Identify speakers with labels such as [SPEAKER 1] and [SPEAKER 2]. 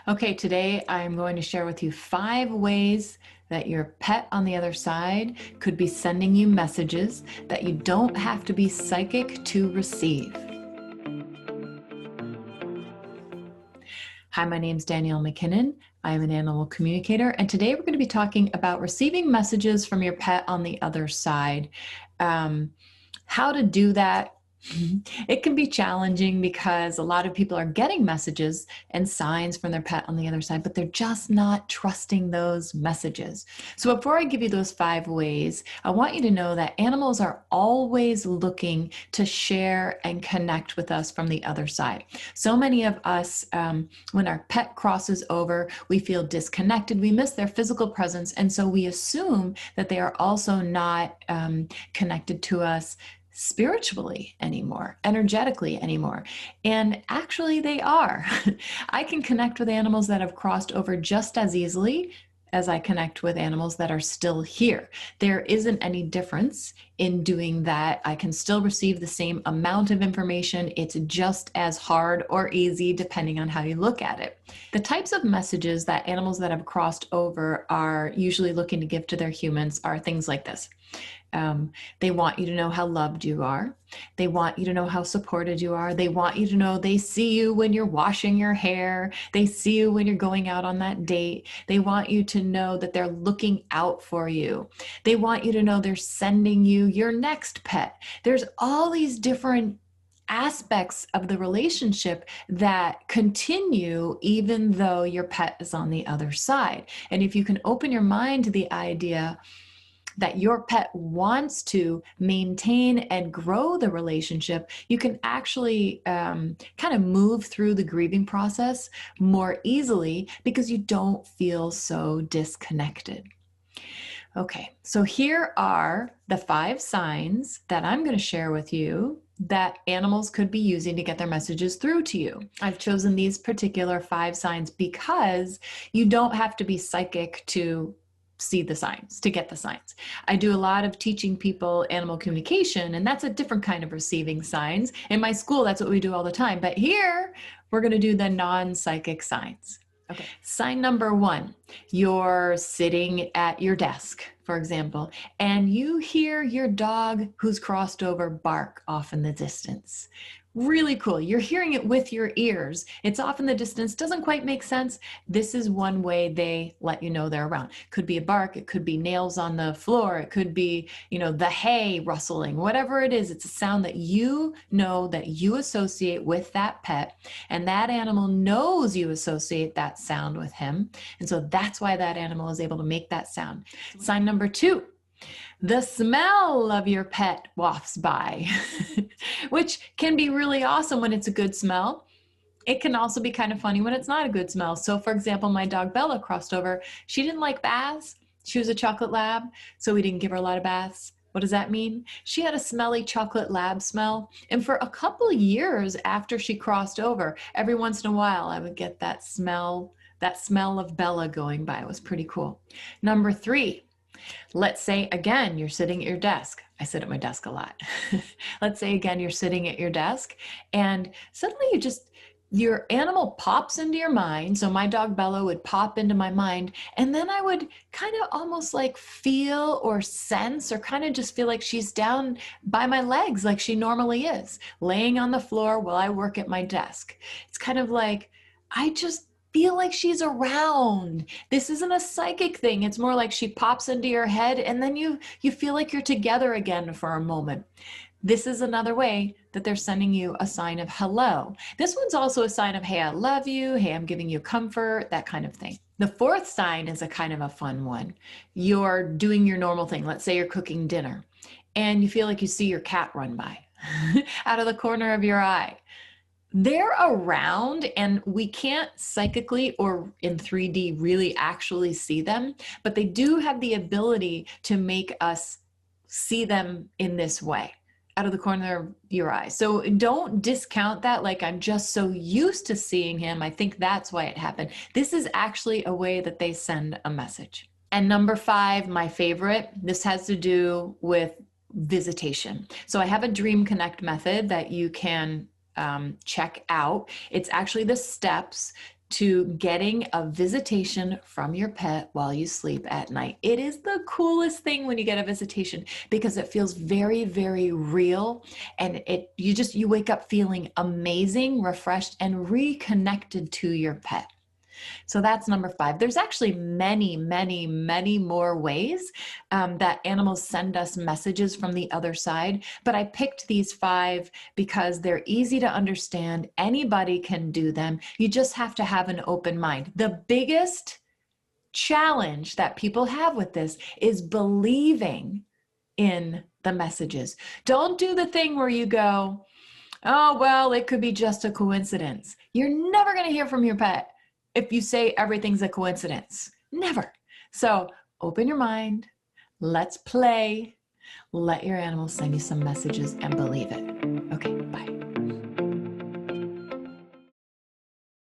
[SPEAKER 1] Okay, today I'm going to share with you 5 ways that your pet on the other side could be sending you messages that you don't have to be psychic to receive. Hi, my name's Danielle MacKinnon. I am an animal communicator, and today we're going to be talking about receiving messages from your pet on the other side. How to do that. It can be challenging because a lot of people are getting messages and signs from their pet on the other side, but they're just not trusting those messages. So before I give you those 5 ways, I want you to know that animals are always looking to share and connect with us from the other side. So many of us, when our pet crosses over, we feel disconnected, we miss their physical presence, and so we assume that they are also not connected to us spiritually anymore, energetically anymore. And actually they are. I can connect with animals that have crossed over just as easily as I connect with animals that are still here. There isn't any difference in doing that. I can still receive the same amount of information. It's just as hard or easy depending on how you look at it. The types of messages that animals that have crossed over are usually looking to give to their humans are things like this. They want you to know how loved you are. They want you to know how supported you are. They want you to know they see you when you're washing your hair. They see you when you're going out on that date. They want you to know that they're looking out for you. They want you to know they're sending you your next pet. There's all these different aspects of the relationship that continue even though your pet is on the other side. And if you can open your mind to the idea that your pet wants to maintain and grow the relationship, you can actually kind of move through the grieving process more easily because you don't feel so disconnected. Okay, so here are the 5 signs that I'm going to share with you that animals could be using to get their messages through to you. I've chosen these particular 5 signs because you don't have to be psychic to see the signs, to get the signs. I do a lot of teaching people animal communication, and that's a different kind of receiving signs. In my school, that's what we do all the time. But here, we're going to do the non-psychic signs. Okay. Sign number 1, you're sitting at your desk, for example, and you hear your dog who's crossed over bark off in the distance. Really cool. You're hearing it with your ears. It's off in the distance, doesn't quite make sense. This is one way they let you know they're around. Could be a bark, it could be nails on the floor, it could be, the hay rustling, whatever it is. It's a sound that you know that you associate with that pet, and that animal knows you associate that sound with him. And so that's why that animal is able to make that sound. Sign number 2. The smell of your pet wafts by, which can be really awesome when it's a good smell. It can also be kind of funny when it's not a good smell. So for example, my dog Bella crossed over. She didn't like baths. She was a chocolate lab, so we didn't give her a lot of baths. What does that mean? She had a smelly chocolate lab smell. And for a couple of years after she crossed over, every once in a while, I would get that smell of Bella going by. It was pretty cool. Number 3. Let's say, again, you're sitting at your desk. I sit at my desk a lot. Let's say, again, you're sitting at your desk and suddenly your animal pops into your mind. So my dog Bella would pop into my mind, and then I would kind of almost like feel or sense or kind of just feel like she's down by my legs like she normally is, laying on the floor while I work at my desk. It's kind of like, I just feel like she's around. This isn't a psychic thing. It's more like she pops into your head and then you feel like you're together again for a moment. This is another way that they're sending you a sign of hello. This one's also a sign of, hey, I love you. Hey, I'm giving you comfort, that kind of thing. The 4th sign is a kind of a fun one. You're doing your normal thing. Let's say you're cooking dinner and you feel like you see your cat run by out of the corner of your eye. They're around, and we can't psychically or in 3D really actually see them, but they do have the ability to make us see them in this way, out of the corner of your eye. So don't discount that like I'm just so used to seeing him. I think that's why it happened. This is actually a way that they send a message. And number 5, my favorite, this has to do with visitation. So I have a Dream Connect method that you can check out. It's actually the steps to getting a visitation from your pet while you sleep at night. It is the coolest thing when you get a visitation because it feels very, very real, and you wake up feeling amazing, refreshed, and reconnected to your pet. So that's number 5. There's actually many, many, many more ways that animals send us messages from the other side. But I picked these 5 because they're easy to understand. Anybody can do them. You just have to have an open mind. The biggest challenge that people have with this is believing in the messages. Don't do the thing where you go, oh, well, it could be just a coincidence. You're never going to hear from your pet if you say everything's a coincidence. Never. So open your mind, let's play, let your animals send you some messages and believe it.